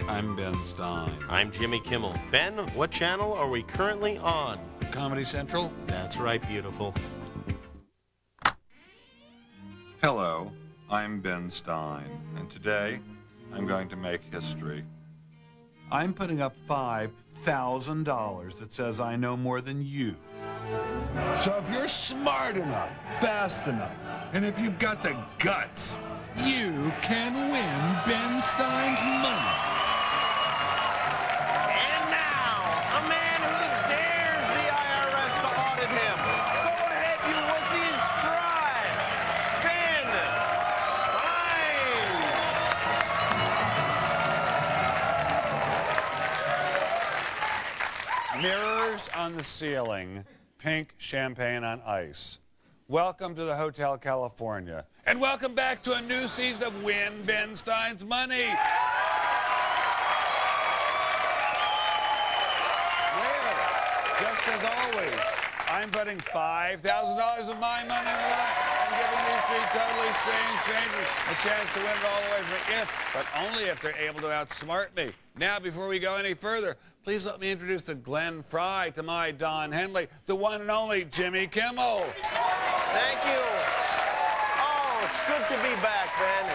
I'm Ben Stein. I'm Jimmy Kimmel. Ben, what channel are we currently on? Comedy Central? That's right, beautiful. Hello, I'm Ben Stein, and today I'm going to make history. I'm putting up $5,000 that says I know more than you. So if you're smart enough, fast enough, and if you've got the guts, you can win Ben Stein's money. And now, a man who dares the IRS to audit him. Go ahead, you wussies, try. Ben Stein. Mirrors on the ceiling, pink champagne on ice. Welcome to the Hotel California. And welcome back to a new season of Win Ben Stein's Money. Where, just as always, I'm putting $5,000 of my money in the line and giving these three totally strange strangers a chance to win it all the way from but only if they're able to outsmart me. Now, before we go any further, please let me introduce the Glenn Fry to my Don Henley, the one and only Jimmy Kimmel. Thank you. Oh, it's good to be back, Ben.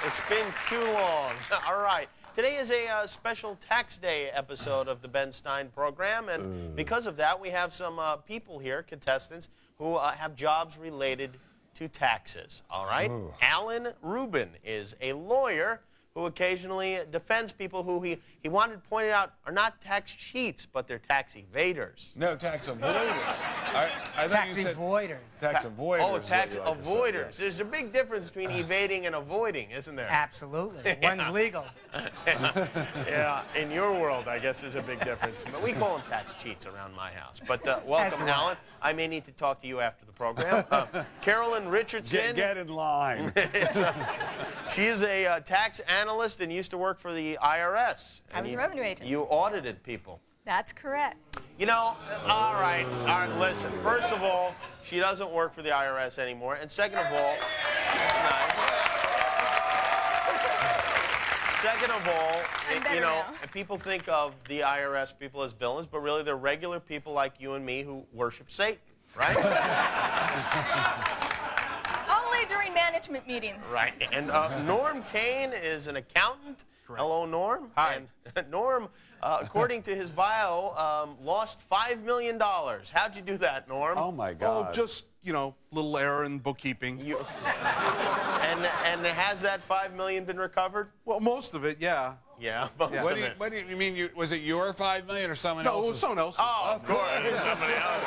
It's been too long. All right. Today is a special tax day episode of the Ben Stein program, and because of that, we have some people here, contestants, who have jobs related to taxes. All right? Alan Rubin is a lawyer who occasionally defends people who he wanted pointed out are not tax cheats, but they're tax evaders. No, tax avoiders. I thought you said avoiders. tax avoiders. Oh, tax avoiders. Say, There's a big difference between evading and avoiding, isn't there? Absolutely. One's legal. Yeah, in your world, I guess there's a big difference. But we call them tax cheats around my house. But welcome, Alan. I may need to talk to you after the program. Carolyn Richardson. Get in line. She is a tax analyst and used to work for the IRS. I was a revenue agent. You audited people. That's correct. You know, all right, listen. First of all, she doesn't work for the IRS anymore. And second of all, that's nice. Second of all, you know, people think of the IRS people as villains, but really they're regular people like you and me who worship Satan, right? Only during management meetings. Right. And Norm Kane is an accountant. Correct. Hello, Norm. Hi. And Norm, according to his bio, lost $5 million. How'd you do that, Norm? Oh, my God. Oh, just, you know, little error in bookkeeping. And has that $5 million been recovered? Well, most of it, yeah. Yeah, most of it. What do you mean? Was it your $5 million or someone else's? No, it was someone else. Oh, of course. Somebody else.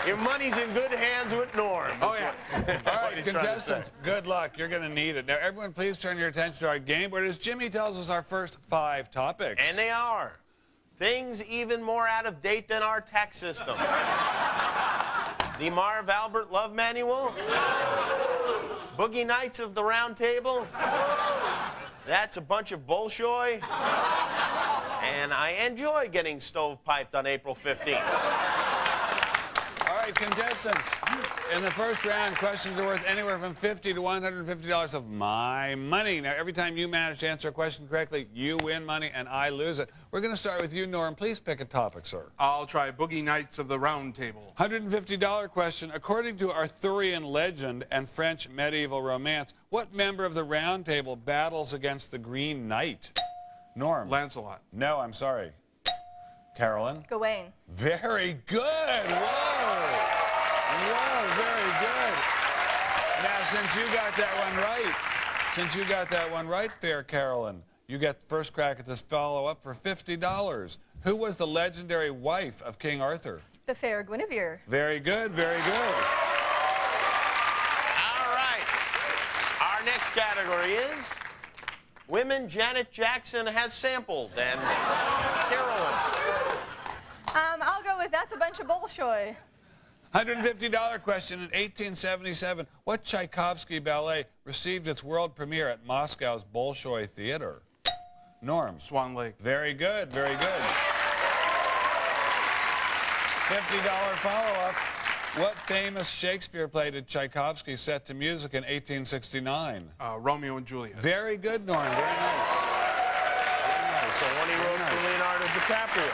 Your money's in good hands with Norm. Oh, yeah. All right, contestants, good luck. You're going to need it. Now, everyone, please turn your attention to our game, where as Jimmy tells us our first 5 topics. And they are things even more out of date than our tax system. The Marv Albert Love Manual. Boogie Nights of the Round Table. That's a bunch of Bolshoi. And I enjoy getting stovepiped on April 15th. All right, contestants, in the first round, questions are worth anywhere from $50 to $150 of my money. Now, every time you manage to answer a question correctly, you win money and I lose it. We're going to start with you, Norm. Please pick a topic, sir. I'll try Boogie Nights of the Round Table. $150 question. According to Arthurian legend and French medieval romance, what member of the Round Table battles against the Green Knight? Norm. Lancelot. No, I'm sorry. Carolyn. Gawain. Very good. Whoa. Whoa, very good. Now, since you got that one right, fair Carolyn, you get first crack at this follow-up for $50. Who was the legendary wife of King Arthur? The fair Guinevere. Very good, very good. All right. Our next category is women Janet Jackson has sampled. And Carolyn. I'll go with that's a bunch of Bolshoi. $150 question. In 1877, what Tchaikovsky ballet received its world premiere at Moscow's Bolshoi Theater? Norm. Swan Lake. Very good, very good. $50 follow-up. What famous Shakespeare play did Tchaikovsky set to music in 1869? Romeo and Juliet. Very good, Norm. Very nice. Very nice. So one he wrote for Leonardo DiCaprio.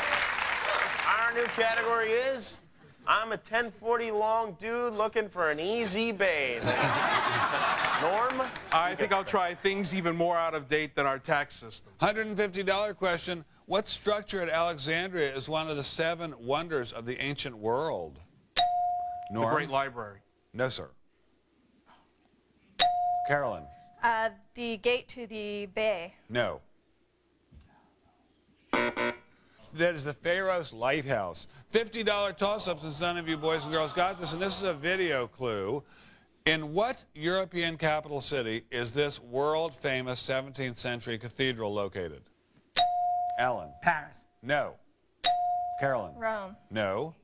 Our new category is, I'm a 1040 long dude looking for an easy bathe. Norm? I think I'll try things even more out of date than our tax system. $150 question. What structure at Alexandria is one of the 7 wonders of the ancient world? Norm? The Great Library. No, sir. Carolyn? The gate to the bay. No. That is the Pharos Lighthouse. $50 toss-up since none of you boys and girls got this, and this is a video clue. In what European capital city is this world-famous 17th century cathedral located? Alan? Paris. No. Carolyn? Rome. No.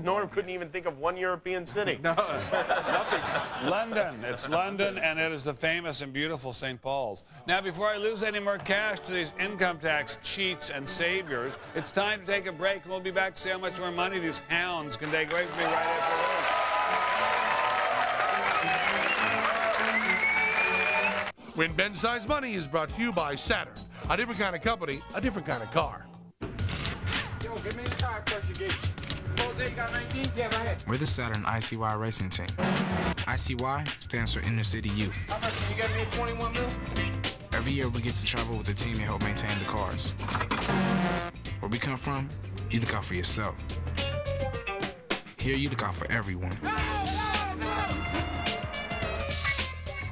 Norm couldn't even think of one European city. No, nothing. London. It's London, and it is the famous and beautiful St. Paul's. Now, before I lose any more cash to these income tax cheats and saviors, it's time to take a break, and we'll be back to see how much more money these hounds can take away from me right after this. When Ben Stein's Money is brought to you by Saturn. A different kind of company, a different kind of car. Yo, give me the tire pressure gauge. Jose, you got 19? Yeah, go ahead. We're the Saturn ICY racing team. ICY stands for Inner City Youth. How much can you get me 21 mil? Every year we get to travel with the team to help maintain the cars. Where we come from, you look out for yourself. Here you look out for everyone.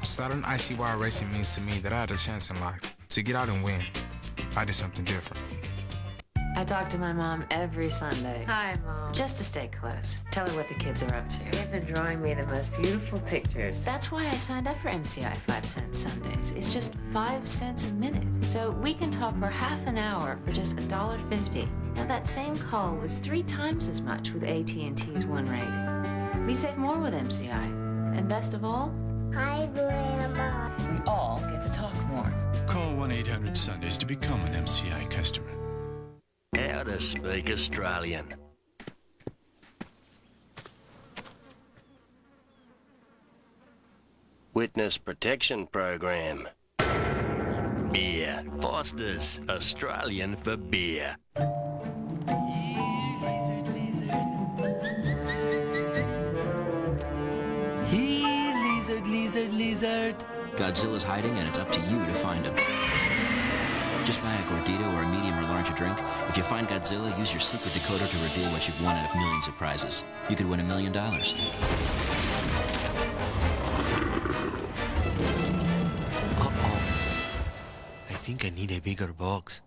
Saturn ICY racing means to me that I had a chance in life to get out and win. I did something different. I talk to my mom every Sunday. Hi, Mom. Just to stay close. Tell her what the kids are up to. They've been drawing me the most beautiful pictures. That's why I signed up for MCI 5 Cents Sundays. It's just 5 cents a minute. So we can talk for half an hour for just $1.50. Now that same call was 3 times as much with AT&T's One Rate. We save more with MCI. And best of all, hi, Grandma. we all get to talk more. Call 1-800-Sundays to become an MCI customer. How to speak Australian. Witness Protection Program. Beer. Foster's Australian for beer. Here, lizard, lizard, lizard. Godzilla's hiding, and it's up to you to find him. Just buy a Gordito or a medium or larger drink. If you find Godzilla, use your secret decoder to reveal what you've won out of millions of prizes. You could win $1 million. Uh-oh. I think I need a bigger box.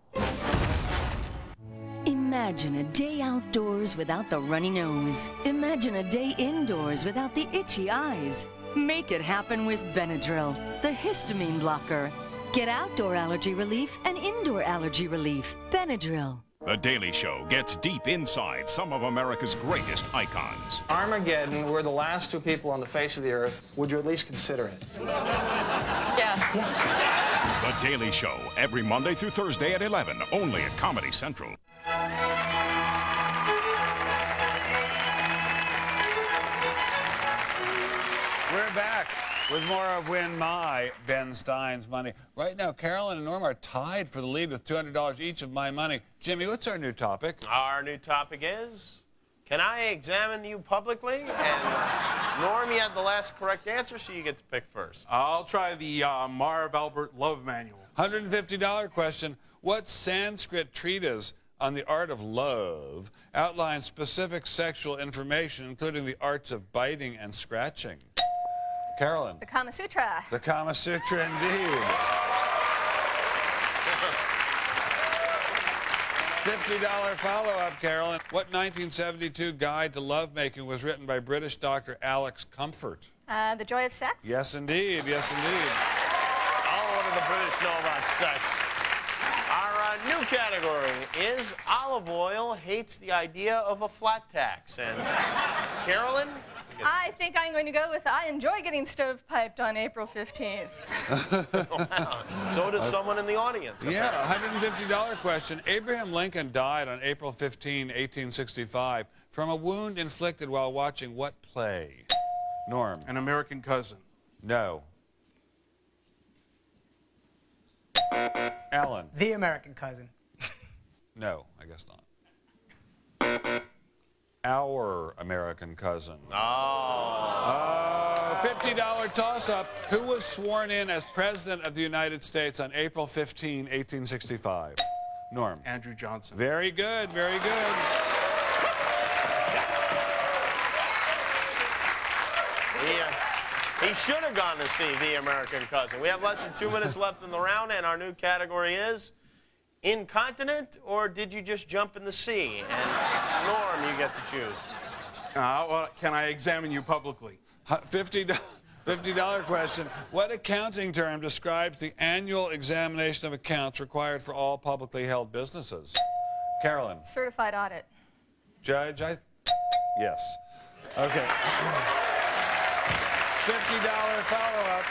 Imagine a day outdoors without the runny nose. Imagine a day indoors without the itchy eyes. Make it happen with Benadryl, the histamine blocker. Get outdoor allergy relief and indoor allergy relief. Benadryl. The Daily Show gets deep inside some of America's greatest icons. Armageddon, we're the last 2 people on the face of the earth. Would you at least consider it? Yeah. The Daily Show, every Monday through Thursday at 11, only at Comedy Central. We're back with more of Win My Ben Stein's Money. Right now, Carolyn and Norm are tied for the lead with $200 each of my money. Jimmy, what's our new topic? Our new topic is, can I examine you publicly? And Norm, you had the last correct answer, so you get to pick first. I'll try the Marv Albert Love Manual. $150 question. What Sanskrit treatise on the art of love outlines specific sexual information, including the arts of biting and scratching? Carolyn. The Kama Sutra. The Kama Sutra, indeed. $50 follow-up, Carolyn. What 1972 guide to lovemaking was written by British doctor Alex Comfort? The Joy of Sex. Yes, indeed. Yes, indeed. Oh, what do the British know about sex? Our new category is olive oil hates the idea of a flat tax. And Carolyn, tickets? I think I'm going to go with I enjoy getting stovepiped on April 15th. Wow. So does someone in the audience. Yeah, $150 question. Abraham Lincoln died on April 15, 1865, from a wound inflicted while watching what play? Norm. An American Cousin. No. Alan. The American Cousin. No, I guess not. Our American Cousin. Oh. $50 toss-up. Who was sworn in as President of the United States on April 15, 1865? Norm. Andrew Johnson. Very good, very good. He should have gone to see The American Cousin. We have less than 2 minutes left in the round, and our new category is Incontinent, or did you just jump in the sea? And Norm, you get to choose. Well, can I examine you publicly? $50 question. What accounting term describes the annual examination of accounts required for all publicly held businesses? Carolyn. Certified audit. Judge, yes. Okay. $50 follow-up.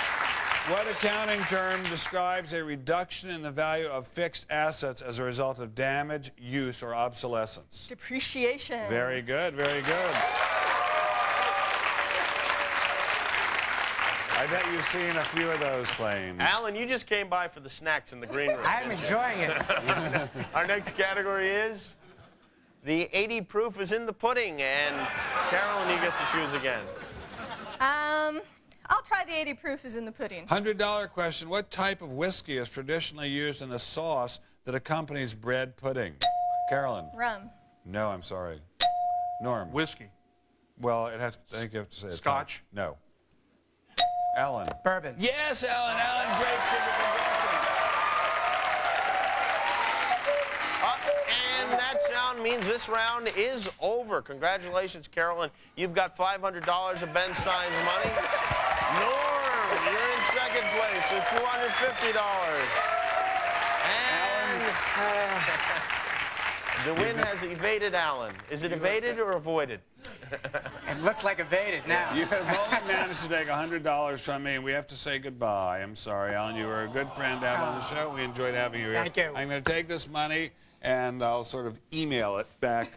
What accounting term describes a reduction in the value of fixed assets as a result of damage, use, or obsolescence? Depreciation. Very good, very good. I bet you've seen a few of those planes. Alan, you just came by for the snacks in the green room. I'm enjoying it. Our next category is the 80 proof is in the pudding, and Carolyn, you get to choose again. I'll try the 80 proof is in the pudding. $100 question. What type of whiskey is traditionally used in the sauce that accompanies bread pudding? Carolyn. Rum. No, I'm sorry. Norm. Whiskey. Well, it has. I think you have to say it. Scotch. No. Alan. Bourbon. Yes, Alan. Alan breaks into convention. And that sound means this round is over. Congratulations, Carolyn. You've got $500 of Ben Stein's money. Norm, you're in second place with $250. And the win has evaded Alan. Is it evaded or avoided? It looks like evaded now. You have only managed to take $100 from me, and we have to say goodbye. I'm sorry, Alan. You were a good friend to have on the show. We enjoyed having you here. Thank you. I'm going to take this money, and I'll sort of email it back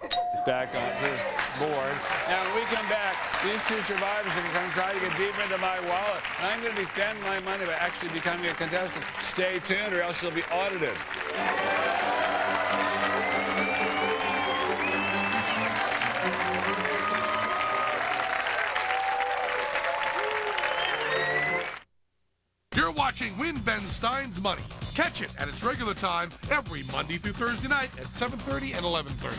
on his board. Now, when we come back, these two survivors are going to try to get deeper into my wallet, and I'm going to defend my money by actually becoming a contestant. Stay tuned, or else you'll be audited. You're watching Win Ben Stein's Money. Catch it at its regular time every Monday through Thursday night at 7:30 and 11:30.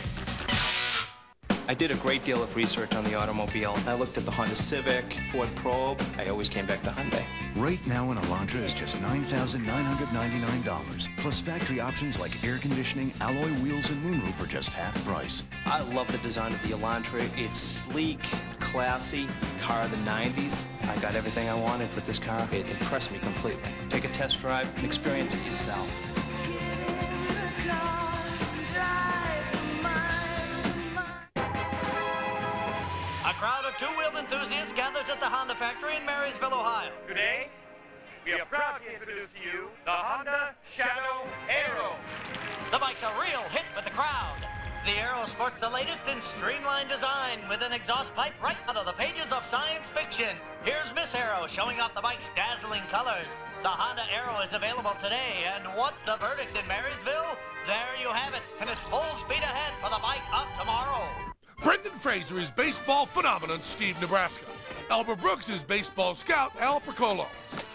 I did a great deal of research on the automobile. I looked at the Honda Civic, Ford Probe. I always came back to Hyundai. Right now, an Elantra is just $9,999, plus factory options like air conditioning, alloy wheels, and moonroof for just half price. I love the design of the Elantra. It's sleek, classy, car of the 90s. I got everything I wanted with this car. It impressed me completely. Take a test drive and experience it yourself. A crowd of two-wheeled enthusiasts gathers at the Honda factory in Marysville, Ohio. Today, we are proud to introduce to you the Honda Shadow Aero. The bike's a real hit with the crowd. The Aero sports the latest in streamlined design with an exhaust pipe right out of the pages of science fiction. Here's Miss Aero showing off the bike's dazzling colors. The Honda Aero is available today, and what's the verdict in Marysville? There you have it, and it's full speed ahead for the bike of tomorrow. Brendan Fraser is baseball phenomenon Steve Nebraska. Albert Brooks is baseball scout Al Piccolo.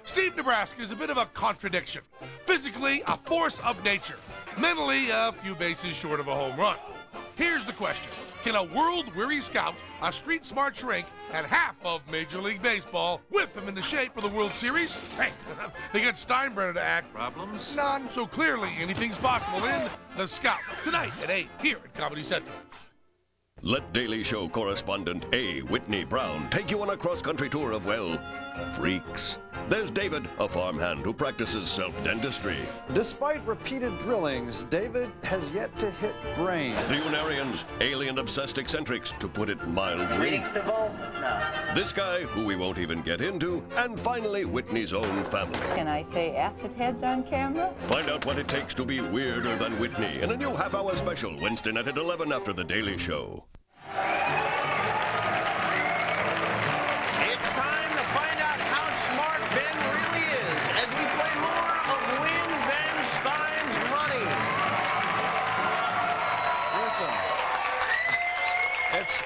Steve Nebraska is a bit of a contradiction. Physically, a force of nature. Mentally, a few bases short of a home run. Here's the question. Can a world-weary scout, a street-smart shrink, and half of Major League Baseball whip him into shape for the World Series? Hey, they get Steinbrenner to act. Problems? None. So clearly, anything's possible in The Scout. Tonight at 8 here at Comedy Central. Let Daily Show correspondent A. Whitney Brown take you on a cross-country tour of, well, freaks. There's David, a farmhand who practices self-dentistry. Despite repeated drillings, David has yet to hit brain. The Unarians, alien-obsessed eccentrics, to put it mildly. Greetings to both? No. This guy, who we won't even get into, and finally, Whitney's own family. Can I say acid heads on camera? Find out what it takes to be weirder than Whitney in a new half-hour special Wednesday night at 11 after The Daily Show. It's time to find out how smart Ben really is as we play more of Win Ben Stein's Money. Listen,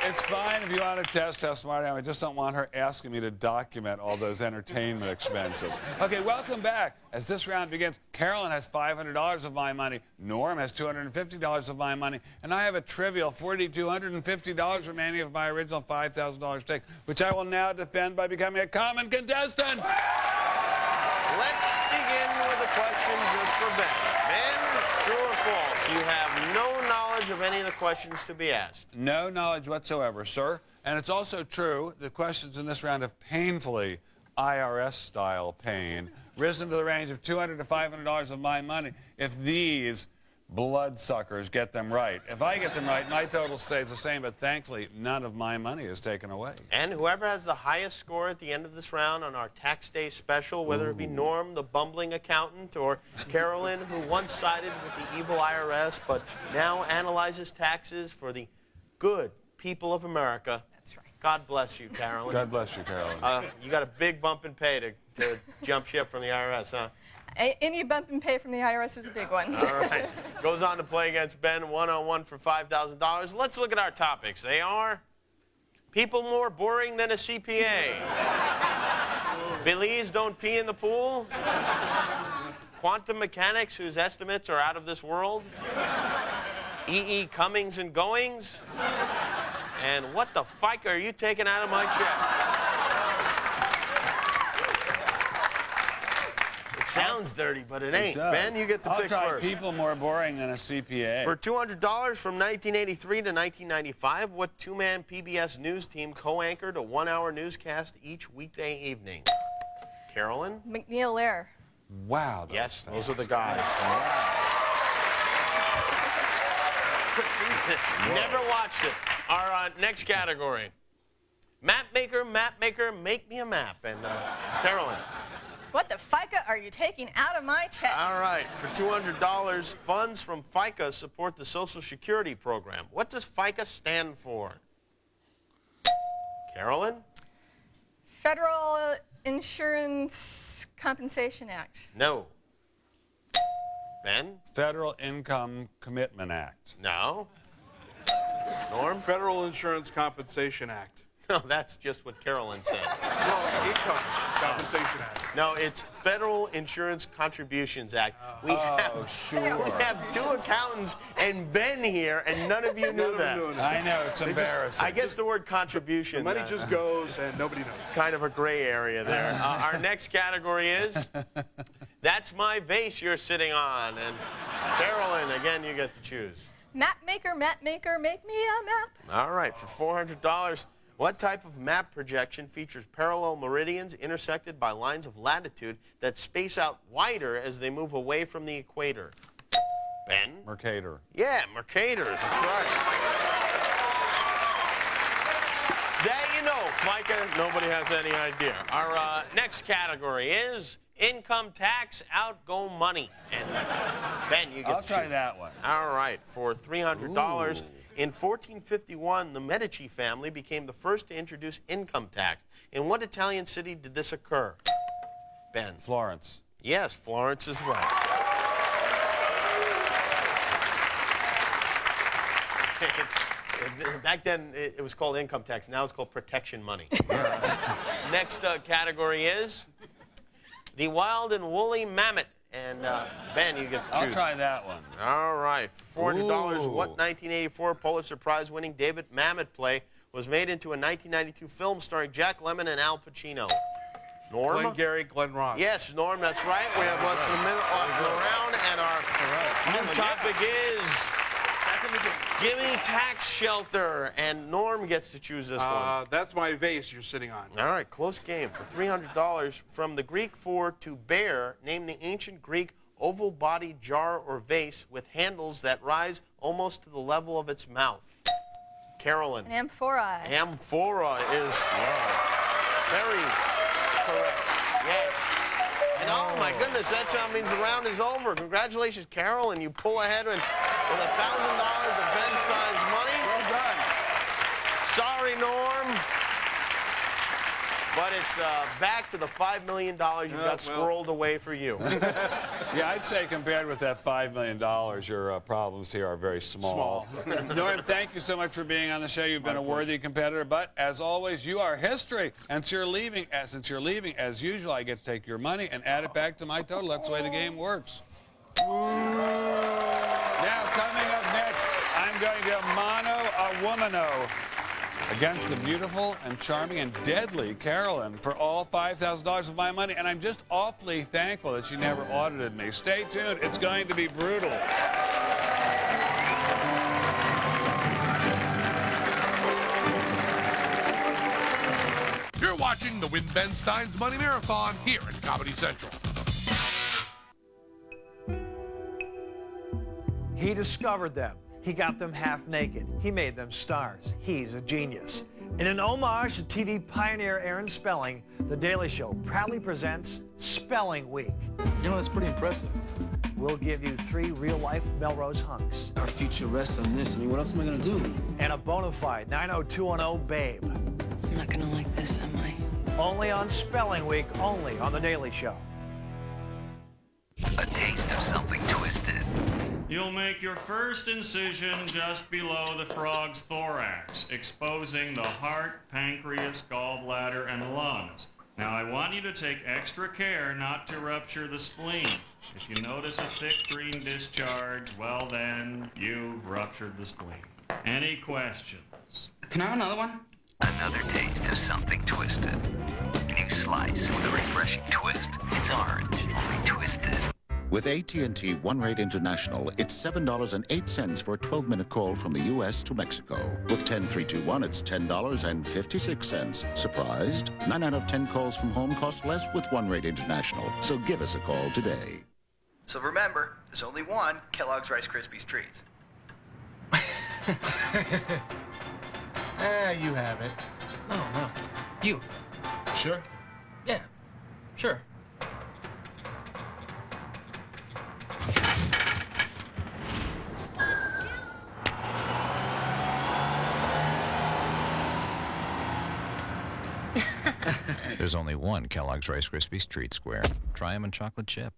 it's fine if you want to test how smart I am. I just don't want her asking me to document all those entertainment expenses. Okay, welcome back. As this round begins, Carolyn has $500 of my money, Norm has $250 of my money, and I have a trivial $4,250 remaining of my original $5,000 stake, which I will now defend by becoming a common contestant. Let's begin with a question just for Ben. Ben, true or false? You have no knowledge of any of the questions to be asked. No knowledge whatsoever, sir. And it's also true the questions in this round have painfully IRS-style pain, risen to the range of $200 to $500 of my money if these bloodsuckers get them right. If I get them right, my total stays the same, but thankfully, none of my money is taken away. And whoever has the highest score at the end of this round on our tax day special, whether it be Norm, the bumbling accountant, or Carolyn, who once sided with the evil IRS, but now analyzes taxes for the good people of America. That's right. God bless you, Carolyn. God bless you, Carolyn. You got a big bump in pay to jump ship from the IRS, huh? Any bump in pay from the IRS is a big one. All right. Goes on to play against Ben one-on-one for $5,000. Let's look at our topics. They are people more boring than a CPA. Belize don't pee in the pool. Quantum mechanics whose estimates are out of this world. E.E. comings and goings. And what the fike are you taking out of my check? Sounds dirty, but it ain't. Ben, you get to pick I'll try first. people more boring than a CPA. For $200 from 1983 to 1995, what two-man PBS news team co-anchored a one-hour newscast each weekday evening? Carolyn? McNeil Air. Wow. Yes, those are the guys. Never watched it. Our next category. Map maker, make me a map. And Carolyn. What the FICA are you taking out of my check? All right, for $200, funds from FICA support the Social Security program. What does FICA stand for? Carolyn? Federal Insurance Compensation Act. No. Ben? Federal Income Commitment Act. No. Norm? Federal Insurance Compensation Act. No, that's just what Carolyn said. No, Income Compensation Act. No, it's Federal Insurance Contributions Act. We have two accountants and Ben here, and none of you knew that. I know, it's embarrassing. I guess the word contribution. The money just goes, and nobody knows. Kind of a gray area there. Our next category is, that's my vase you're sitting on. And Carolyn, again, you get to choose. Map maker, make me a map. All right, for $400. What type of map projection features parallel meridians intersected by lines of latitude that space out wider as they move away from the equator? Ben? Mercator. Yeah, Mercators, that's right. That you know, FICA, nobody has any idea. Our next category is income tax, outgo money. And Ben, you get I'll try that one. All right, for $300. In 1451, the Medici family became the first to introduce income tax. In what Italian city did this occur? Ben? Florence. Yes, Florence is right. Back then, it was called income tax. Now it's called protection money. Next category is the wild and woolly mammoth. And Ben, you get to choose. I'll try that one. All right. For $400, what 1984 Pulitzer Prize-winning David Mamet play was made into a 1992 film starring Jack Lemmon and Al Pacino? Norm? Glengarry Glen Ross. Yes, Norm, that's right. We have less than a minute left in the round, and our new topic is Give me tax shelter, and Norm gets to choose this one. That's my vase you're sitting on. All right, close game. For $300, from the Greek for to bear, name the ancient Greek oval-bodied jar or vase with handles that rise almost to the level of its mouth. Carolyn. An amphora. Amphora is very correct. Yes. And oh my goodness, that means the round is over. Congratulations, Carolyn. You pull ahead with $1,000 of Ben Stein's money. Well done. Sorry, Norm. But it's back to the $5 million you got squirreled away for you. Yeah, I'd say compared with that $5 million, your problems here are very small. Norm, thank you so much for being on the show. You've been a worthy competitor, but as always, you are history. And since you're leaving, as usual, I get to take your money and add it back to my total. That's the way the game works. Now, coming up next, I'm going to mano a womano against the beautiful and charming and deadly Carolyn for all $5,000 of my money, and I'm just awfully thankful that she never audited me. Stay tuned. It's going to be brutal. You're watching the Win Ben Stein's Money Marathon here at Comedy Central. He discovered them. He got them half naked. He made them stars. He's a genius. In an homage to TV pioneer Aaron Spelling, The Daily Show proudly presents Spelling Week. You know, that's pretty impressive. We'll give you 3 real-life Melrose hunks. Our future rests on this. I mean, what else am I going to do? And a bona fide 90210 babe. I'm not gonna like this, am I? Only on Spelling Week, only on The Daily Show. A taste of something twisted. You'll make your first incision just below the frog's thorax, exposing the heart, pancreas, gallbladder, and lungs. Now, I want you to take extra care not to rupture the spleen. If you notice a thick green discharge, well then, you've ruptured the spleen. Any questions? Can I have another one? Another taste of something twisted. New slice with a refreshing twist. It's orange, only twisted. With AT&T One Rate International, it's $7.08 for a 12-minute call from the U.S. to Mexico. With 10321, it's $10.56. Surprised? 9 out of 10 calls from home cost less with One Rate International. So give us a call today. So remember, there's only one Kellogg's Rice Krispies Treats. You have it. No. You. Sure? Yeah. Sure. There's only one Kellogg's Rice Krispies Treat Square. Try them in chocolate chip.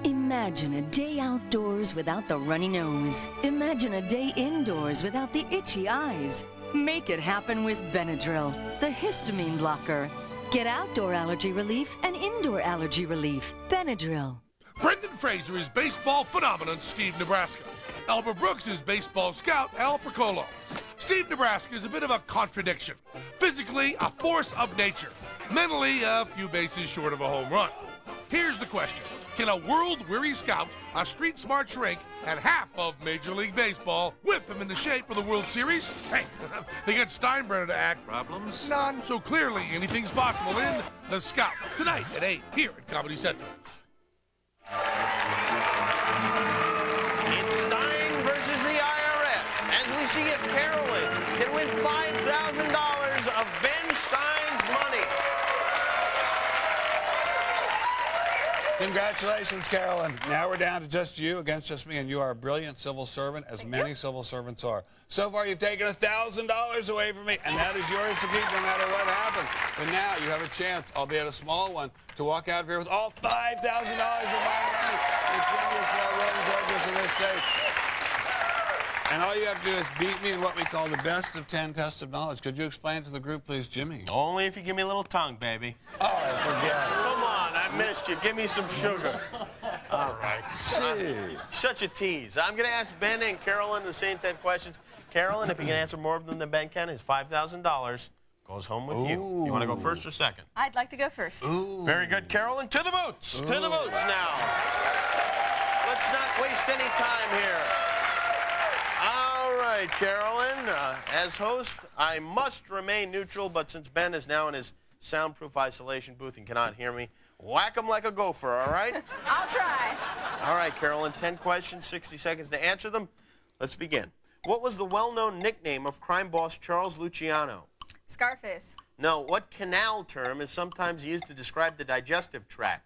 Imagine a day outdoors without the runny nose. Imagine a day indoors without the itchy eyes. Make it happen with Benadryl, the histamine blocker. Get outdoor allergy relief and indoor allergy relief. Benadryl. Brendan Fraser is baseball phenomenon Steve Nebraska. Albert Brooks is baseball scout Al Piccolo. Steve Nebraska is a bit of a contradiction. Physically, a force of nature. Mentally, a few bases short of a home run. Here's the question. Can a world-weary scout, a street-smart shrink, and half of Major League Baseball whip him into shape for the World Series? Hey, they get Steinbrenner to act. Problems? None. So clearly, anything's possible in The Scout. Tonight at 8, here at Comedy Central. It's Stein versus the IRS. As we see it, Carolyn can win $5,000 of Ben Stein's money. Congratulations, Carolyn. Now we're down to just you against just me, and you are a brilliant civil servant, as many civil servants are. So far, you've taken $1,000 away from me, and that is yours to keep no matter what happens. But now you have a chance, albeit a small one, to walk out of here with all $5,000 of my money. The genius, well-run, gorgeous in this state. And all you have to do is beat me in what we call the best of 10 tests of knowledge. Could you explain to the group, please, Jimmy? Only if you give me a little tongue, baby. Oh, forget it. Come on, I missed you. Give me some sugar. All right. Such a tease. I'm going to ask Ben and Carolyn the same 10 questions. Carolyn, if you can answer more of them than Ben can, his $5,000 goes home with you. You want to go first or second? I'd like to go first. Very good, Carolyn. To the boots. To the boots now. Let's not waste any time here. All right, Carolyn. As host, I must remain neutral, but since Ben is now in his soundproof isolation booth and cannot hear me, whack him like a gopher, all right? I'll try. All right, Carolyn, 10 questions, 60 seconds to answer them. Let's begin. What was the well-known nickname of crime boss Charles Luciano? Scarface. No. What canal term is sometimes used to describe the digestive tract?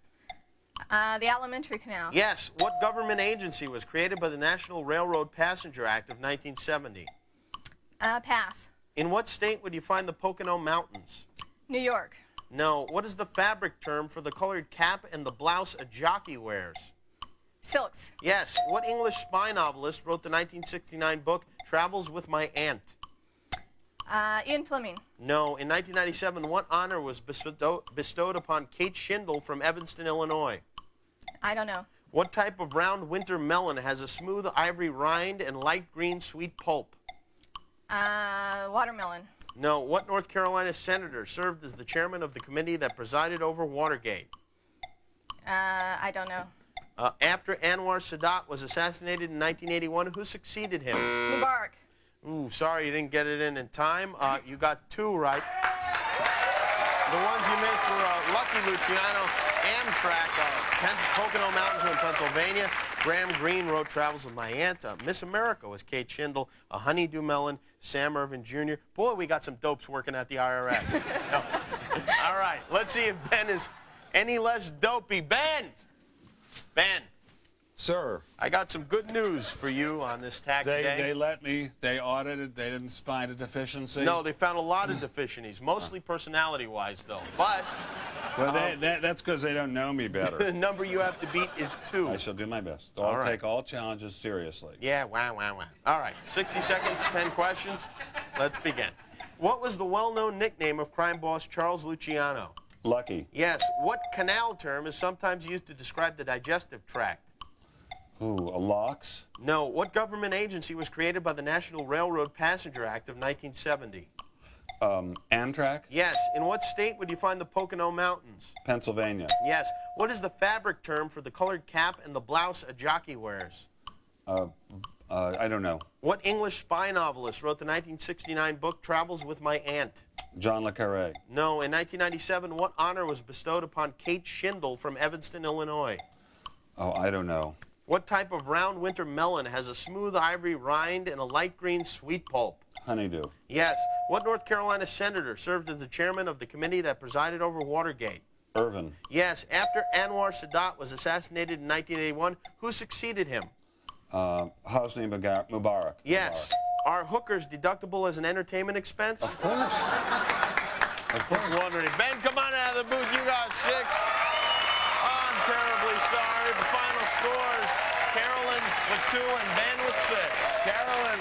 The Alimentary Canal. Yes. What government agency was created by the National Railroad Passenger Act of 1970? Pass. In what state would you find the Pocono Mountains? New York. No. What is the fabric term for the colored cap and the blouse a jockey wears? Silks. Yes. What English spy novelist wrote the 1969 book Travels with My Aunt? Ian Fleming. No. In 1997, what honor was bestowed upon Kate Schindel from Evanston, Illinois? I don't know. What type of round winter melon has a smooth ivory rind and light green sweet pulp? Watermelon. No. What North Carolina senator served as the chairman of the committee that presided over Watergate? I don't know. After Anwar Sadat was assassinated in 1981, who succeeded him? Mubarak. Ooh, sorry you didn't get it in time. You got 2 right. The ones you missed were Lucky Luciano, Amtrak, Pocono Mountains are in Pennsylvania. Graham Greene wrote Travels with My Aunt. Miss America was Kate Schindel. A Honeydew Melon, Sam Irvin Jr. Boy, we got some dopes working at the IRS. No. All right, let's see if Ben is any less dopey. Ben! Ben. Sir. I got some good news for you on this tax day. They let me, they audited, they didn't find a deficiency? No, they found a lot of deficiencies, mostly personality-wise, though. But... Well, that's because they don't know me better. The number you have to beat is 2. I shall do my best. I'll take all challenges seriously. Yeah, wow. All right, 60 seconds, 10 questions. Let's begin. What was the well-known nickname of crime boss Charles Luciano? Lucky. Yes. What canal term is sometimes used to describe the digestive tract? Ooh, a lox? No. What government agency was created by the National Railroad Passenger Act of 1970? Amtrak? Yes. In what state would you find the Pocono Mountains? Pennsylvania. Yes. What is the fabric term for the colored cap and the blouse a jockey wears? I don't know. What English spy novelist wrote the 1969 book Travels with My Aunt? John le Carré. No. In 1997, what honor was bestowed upon Kate Schindel from Evanston, Illinois? Oh, I don't know. What type of round winter melon has a smooth ivory rind and a light green sweet pulp? Honeydew. Yes. What North Carolina senator served as the chairman of the committee that presided over Watergate? Irvin. Yes. After Anwar Sadat was assassinated in 1981, who succeeded him? Hosni Mubarak. Yes. Are hookers deductible as an entertainment expense? Of course. Just wondering. Ben, come on out of the booth. You got 6. Oh, I'm terribly sorry. The final scores, Carolyn with 2 and Ben with 6. Carolyn,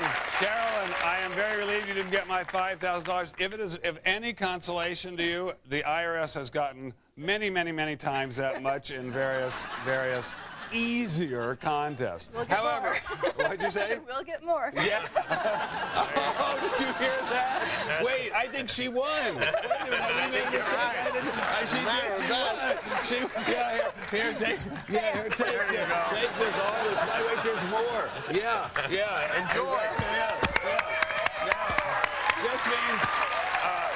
I am very relieved you didn't get my $5,000. If it is of any consolation to you, the IRS has gotten many times that much in various easier contests. We'll get However, what'd you say? We'll get more. Yeah. Oh, did you hear that? Wait, I think she won. Wait a minute, I made a mistake. She won. Here, take this. All this. Wait, there's more. Yeah. Enjoy. This means,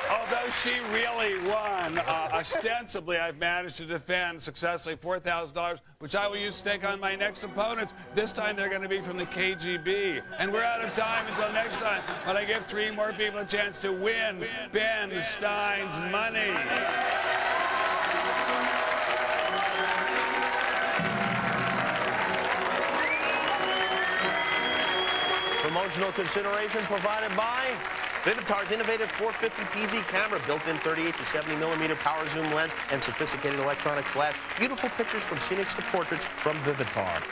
although she really won, ostensibly I've managed to defend successfully $4,000, which I will use to take on my next opponents. This time they're going to be from the KGB. And we're out of time until next time, but I give 3 more people a chance to win Ben Stein's money. Promotional consideration provided by Vivitar's innovative 450pz camera, built-in 38 to 70mm power zoom lens, and sophisticated electronic flash. Beautiful pictures from scenics to portraits from Vivitar.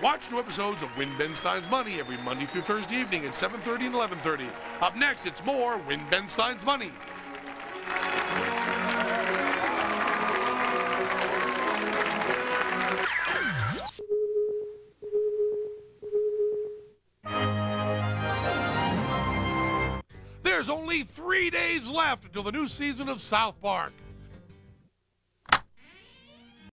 Watch new episodes of Win Ben Stein's Money every Monday through Thursday evening at 7:30 and 11:30. Up next, it's more Win Ben Stein's Money. There's only 3 days left until the new season of South Park.